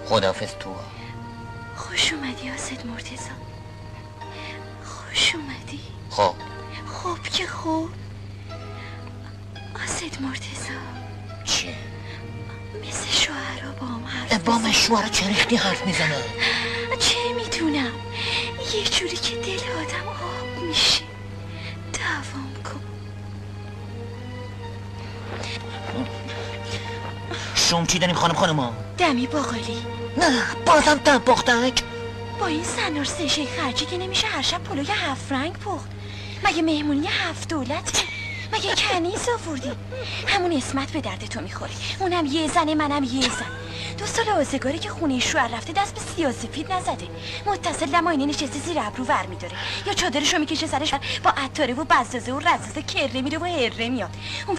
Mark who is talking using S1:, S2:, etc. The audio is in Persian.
S1: خداحافظ تو.
S2: خوش اومدی آسد مرتضی. خوش اومدی.
S1: خب
S2: که خوب. آسد مرتضی
S1: چی؟
S2: مثل شوهرها با هم حرف
S1: با من شوهر چه ریختی حرف میزنه؟
S2: چه میدونم، یه جوری که دل آدم آب میشه. دوام کن.
S1: شوم چی داریم خانم؟
S2: دمی باقالی.
S1: نه بازم دم پختک.
S2: با این سنار سشه خرجی که نمیشه هر شب پلوی 7 رنگ پخت. مگه مهمونی 7 دولته؟ مگه کنیز آوردی؟ همون اسمت به درد تو میخوره. اونم یه زنه، منم یه زن. 2 سال آزگاری که خونه شوهر رفته دست به سیاسفید نزده. متصل دماینه نشسته زیر ابرو ور میداره، یا چادرشو میکشه سرش با عطاره و بزازه و رزازه کره میره و هره میاد. اون